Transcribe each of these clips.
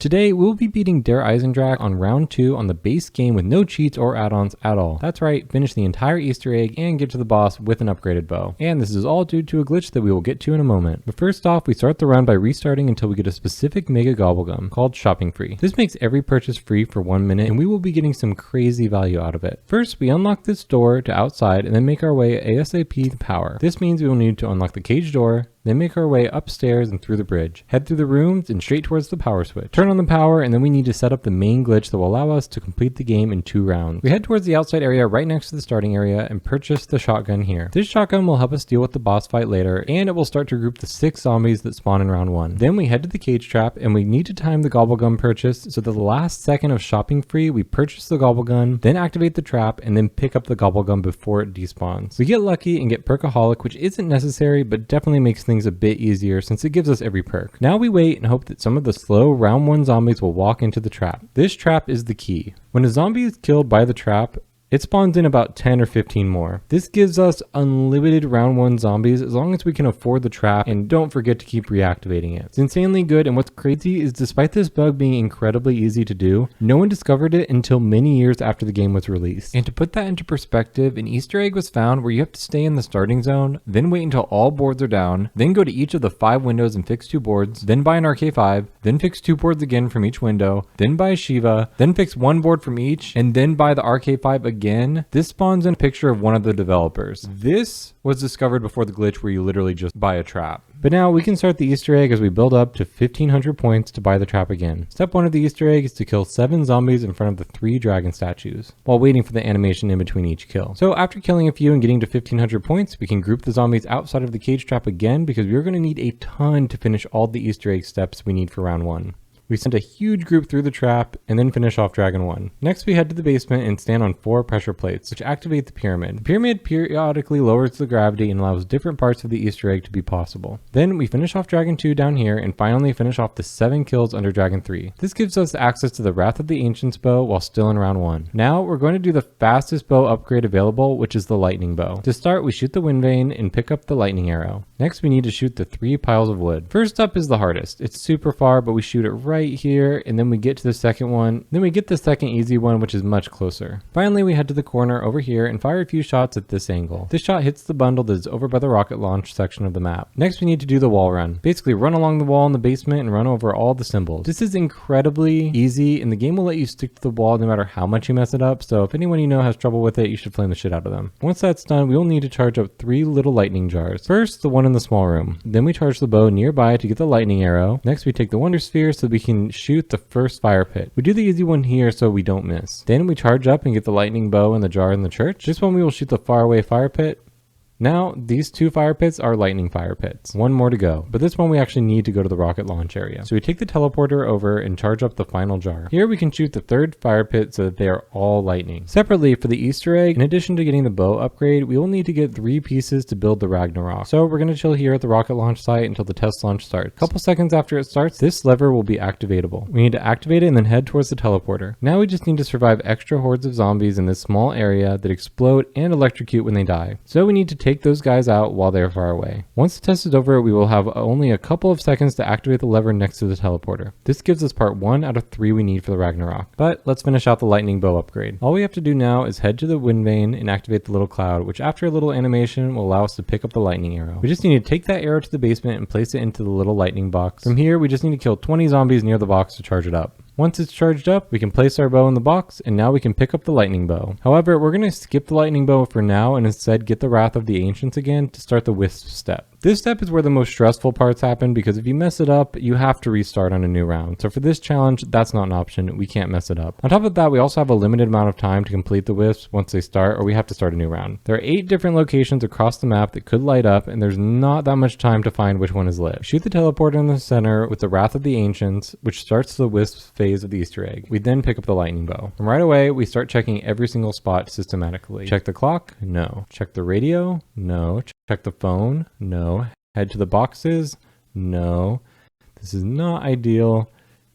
Today, we'll be beating der Eisendrache on round 2 on the base game with no cheats or add-ons at all. That's right, finish the entire Easter egg and get to the boss with an upgraded bow. And this is all due to a glitch that we will get to in a moment. But first off, we start the run by restarting until we get a specific mega gobblegum called shopping free. This makes every purchase free for 1 minute and we will be getting some crazy value out of it. First, we unlock this door to outside and then make our way ASAP to power. This means we will need to unlock the cage door, then make our way upstairs and through the bridge. Head through the rooms and straight towards the power switch. Turn on the power and then we need to set up the main glitch that will allow us to complete the game in 2 rounds. We head towards the outside area right next to the starting area and purchase the shotgun here. This shotgun will help us deal with the boss fight later and it will start to group the 6 zombies that spawn in round 1. Then we head to the cage trap and we need to time the gobblegum purchase so that the last second of shopping free we purchase the gobblegum, then activate the trap and then pick up the gobblegum before it despawns. We get lucky and get perkaholic, which isn't necessary but definitely makes things a bit easier since it gives us every perk. Now we wait and hope that some of the slow round 1 zombies will walk into the trap. This trap is the key. When a zombie is killed by the trap, it spawns in about 10 or 15 more. This gives us unlimited round 1 zombies as long as we can afford the trap and don't forget to keep reactivating it. It's insanely good, and what's crazy is despite this bug being incredibly easy to do, no one discovered it until many years after the game was released. And to put that into perspective, an Easter egg was found where you have to stay in the starting zone, then wait until all boards are down, then go to each of the 5 windows and fix 2 boards, then buy an RK5, then fix 2 boards again from each window, then buy a Shiva, then fix 1 board from each, and then buy the RK5 again. This spawns in a picture of one of the developers. This was discovered before the glitch where you literally just buy a trap. But now we can start the Easter egg as we build up to 1500 points to buy the trap again. Step 1 of the Easter egg is to kill 7 zombies in front of the 3 dragon statues, while waiting for the animation in between each kill. So after killing a few and getting to 1500 points, we can group the zombies outside of the cage trap again because we're going to need a ton to finish all the Easter egg steps we need for round 1. We send a huge group through the trap and then finish off Dragon 1. Next we head to the basement and stand on 4 pressure plates, which activate the pyramid. The pyramid periodically lowers the gravity and allows different parts of the Easter egg to be possible. Then we finish off Dragon 2 down here and finally finish off the 7 kills under Dragon 3. This gives us access to the Wrath of the Ancients bow while still in round 1. Now we're going to do the fastest bow upgrade available, which is the lightning bow. To start, we shoot the wind vane and pick up the lightning arrow. Next we need to shoot the 3 piles of wood. First up is the hardest. It's super far, but we shoot it right here and then we get to the second one. Then we get the second easy one, which is much closer. Finally, we head to the corner over here and fire a few shots at this angle. This shot hits the bundle that is over by the rocket launch section of the map. Next we need to do the wall run. Basically run along the wall in the basement and run over all the symbols. This is incredibly easy and the game will let you stick to the wall no matter how much you mess it up, so if anyone you know has trouble with it, you should flame the shit out of them. Once that's done, we will need to charge up 3 little lightning jars. First, the one in the small room. Then we charge the bow nearby to get the lightning arrow. Next we take the wonder sphere so we can shoot the first fire pit. We do the easy one here so we don't miss. Then we charge up and get the lightning bow in the jar in the church. This one we will shoot the faraway fire pit. Now, these 2 fire pits are lightning fire pits. 1 more to go, but this one we actually need to go to the rocket launch area. So we take the teleporter over and charge up the final jar. Here we can shoot the 3rd fire pit so that they are all lightning. Separately, for the Easter egg, in addition to getting the bow upgrade, we will need to get 3 pieces to build the Ragnarok. So we're going to chill here at the rocket launch site until the test launch starts. A couple seconds after it starts, this lever will be activatable. We need to activate it and then head towards the teleporter. Now we just need to survive extra hordes of zombies in this small area that explode and electrocute when they die. So we need to take those guys out while they are far away. Once the test is over, we will have only a couple of seconds to activate the lever next to the teleporter. This gives us part 1 out of 3 we need for the Ragnarok. But let's finish out the lightning bow upgrade. All we have to do now is head to the wind vane and activate the little cloud, which after a little animation will allow us to pick up the lightning arrow. We just need to take that arrow to the basement and place it into the little lightning box. From here, we just need to kill 20 zombies near the box to charge it up. Once it's charged up, we can place our bow in the box, and now we can pick up the lightning bow. However, we're going to skip the lightning bow for now and instead get the Wrath of the Ancients again to start the wisp step. This step is where the most stressful parts happen because if you mess it up, you have to restart on a new round. So for this challenge, that's not an option. We can't mess it up. On top of that, we also have a limited amount of time to complete the wisps once they start, or we have to start a new round. There are 8 different locations across the map that could light up, and there's not that much time to find which one is lit. Shoot the teleporter in the center with the Wrath of the Ancients, which starts the wisp phase of the Easter egg. We then pick up the lightning bow. And right away, we start checking every single spot systematically. Check the clock? No. Check the radio? No. Check the phone? No. Head to the boxes? No. This is not ideal.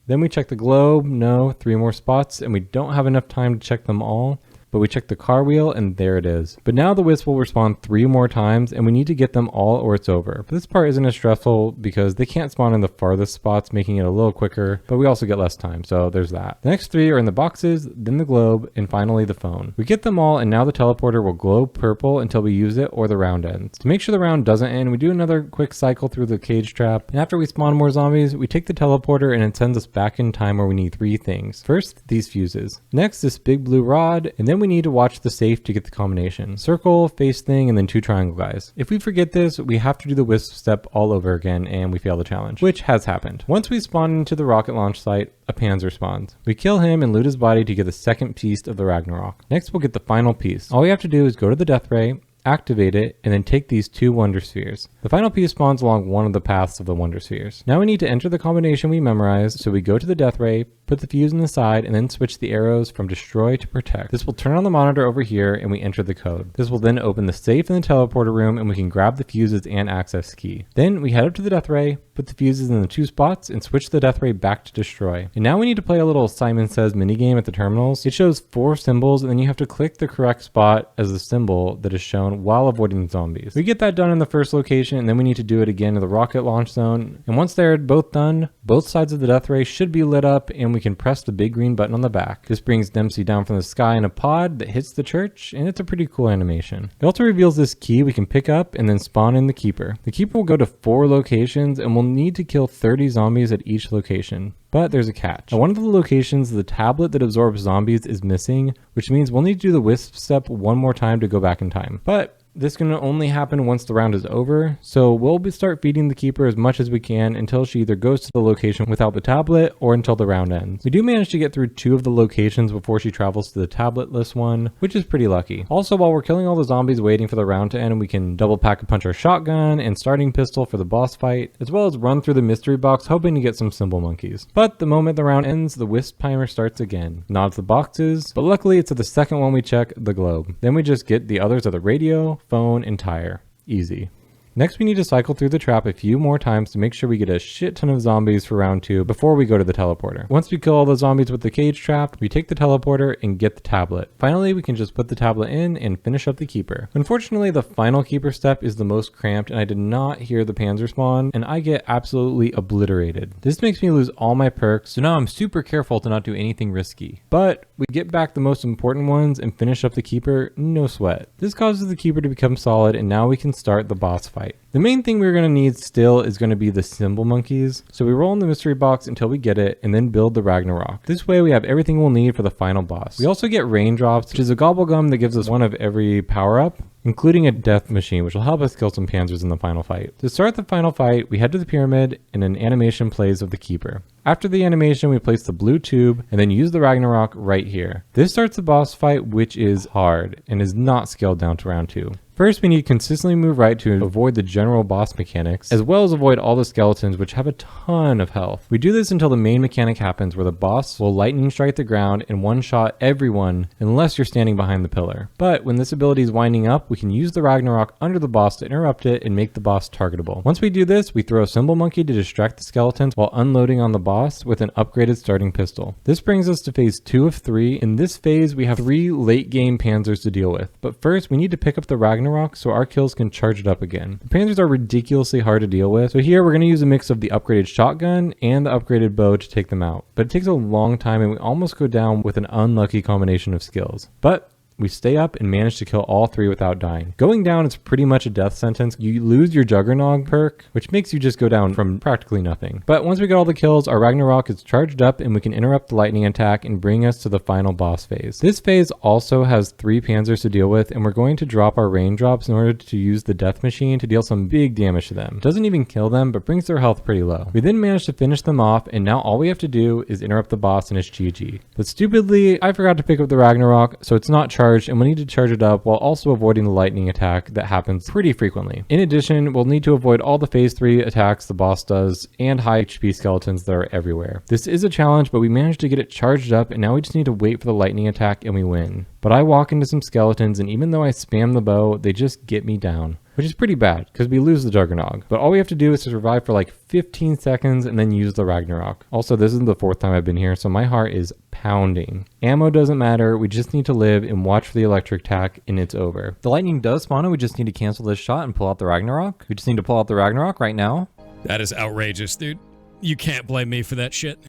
Then we check the globe? No. 3 more spots, and we don't have enough time to check them all. but we check the car wheel and there it is. But now the wisp will respawn 3 more times and we need to get them all or it's over. But this part isn't as stressful because they can't spawn in the farthest spots, making it a little quicker, but we also get less time, so there's that. The next 3 are in the boxes, then the globe, and finally the phone. We get them all and now the teleporter will glow purple until we use it or the round ends. To make sure the round doesn't end, we do another quick cycle through the cage trap, and after we spawn more zombies, we take the teleporter and it sends us back in time where we need 3 things. First, these fuses. Next, this big blue rod, and then we need to watch the safe to get the combination. Circle, face thing, and then 2 triangle guys. If we forget this, we have to do the wisp step all over again and we fail the challenge, which has happened. Once we spawn into the rocket launch site, a Panzer spawns. We kill him and loot his body to get the second piece of the Ragnarok. Next, we'll get the final piece. All we have to do is go to the death ray, activate it, and then take these 2 wonder spheres. The final piece spawns along one of the paths of the wonder spheres. Now we need to enter the combination we memorized, so we go to the death ray, put the fuse in the side, and then switch the arrows from destroy to protect. This will turn on the monitor over here and we enter the code. This will then open the safe in the teleporter room and we can grab the fuses and access key. Then we head up to the death ray, put the fuses in the 2 spots, and switch the death ray back to destroy. And now we need to play a little Simon Says minigame at the terminals. It shows 4 symbols and then you have to click the correct spot as the symbol that is shown while avoiding the zombies. We get that done in the first location and then we need to do it again in the rocket launch zone. And once they're both done, both sides of the death ray should be lit up and we can press the big green button on the back. This brings Dempsey down from the sky in a pod that hits the church, and it's a pretty cool animation. It also reveals this key we can pick up and then spawn in the Keeper. The Keeper will go to 4 locations and we'll need to kill 30 zombies at each location. But there's a catch. At one of the locations, the tablet that absorbs zombies is missing, which means we'll need to do the wisp step one more time to go back in time. But this can only happen once the round is over, so we'll start feeding the Keeper as much as we can until she either goes to the location without the tablet or until the round ends. We do manage to get through 2 of the locations before she travels to the tabletless one, which is pretty lucky. Also, while we're killing all the zombies waiting for the round to end, we can double pack a punch our shotgun and starting pistol for the boss fight, as well as run through the mystery box hoping to get some symbol monkeys. But the moment the round ends, the wisp timer starts again. Not at the boxes, but luckily it's at the second one we check, the globe. Then we just get the others of the radio, phone, and tire. Easy. Next, we need to cycle through the trap a few more times to make sure we get a shit ton of zombies for round 2 before we go to the teleporter. Once we kill all the zombies with the cage trap, we take the teleporter and get the tablet. Finally, we can just put the tablet in and finish up the Keeper. Unfortunately, the final Keeper step is the most cramped and I did not hear the Panzer spawn and I get absolutely obliterated. This makes me lose all my perks, so now I'm super careful to not do anything risky. But we get back the most important ones and finish up the Keeper, no sweat. This causes the Keeper to become solid and now we can start the boss fight. The main thing we're going to need still is going to be the symbol monkeys. So we roll in the mystery box until we get it and then build the Ragnarok. This way we have everything we'll need for the final boss. We also get raindrops, which is a gobble gum that gives us one of every power up, including a death machine, which will help us kill some panzers in the final fight. To start the final fight, we head to the pyramid and an animation plays of the Keeper. After the animation, we place the blue tube and then use the Ragnarok right here. This starts the boss fight, which is hard and is not scaled down to round 2. First, we need to consistently move right to avoid the general boss mechanics, as well as avoid all the skeletons, which have a ton of health. We do this until the main mechanic happens, where the boss will lightning strike the ground and one-shot everyone unless you're standing behind the pillar. But when this ability is winding up, we can use the Ragnarok under the boss to interrupt it and make the boss targetable. Once we do this, we throw a symbol monkey to distract the skeletons while unloading on the boss with an upgraded starting pistol. This brings us to phase 2 of 3. In this phase, we have 3 late game panzers to deal with. But first, we need to pick up the Ragnarok so our kills can charge it up again. The panzers are ridiculously hard to deal with, so here we're going to use a mix of the upgraded shotgun and the upgraded bow to take them out. But it takes a long time and we almost go down with an unlucky combination of skills. But we stay up and manage to kill all 3 without dying. Going down is pretty much a death sentence. You lose your Juggernog perk, which makes you just go down from practically nothing. But once we get all the kills, our Ragnarok is charged up and we can interrupt the lightning attack and bring us to the final boss phase. This phase also has 3 panzers to deal with, and we're going to drop our raindrops in order to use the death machine to deal some big damage to them. It doesn't even kill them, but brings their health pretty low. We then manage to finish them off, and now all we have to do is interrupt the boss and his GG. But stupidly, I forgot to pick up the Ragnarok, so it's not charged, and we'll need to charge it up while also avoiding the lightning attack that happens pretty frequently. In addition, we'll need to avoid all the phase 3 attacks the boss does and high HP skeletons that are everywhere. This is a challenge, but we managed to get it charged up, and now we just need to wait for the lightning attack and we win. But I walk into some skeletons, and even though I spam the bow, they just get me down. which is pretty bad because we lose the Juggernog. But all we have to do is to survive for like 15 seconds and then use the Ragnarok. Also, this is the 4th time I've been here, so my heart is pounding. Ammo doesn't matter. We just need to live and watch for the electric attack, and it's over. The lightning does spawn, and we just need to cancel this shot and pull out the Ragnarok. We just need to pull out the Ragnarok right now. That is outrageous, dude. You can't blame me for that shit.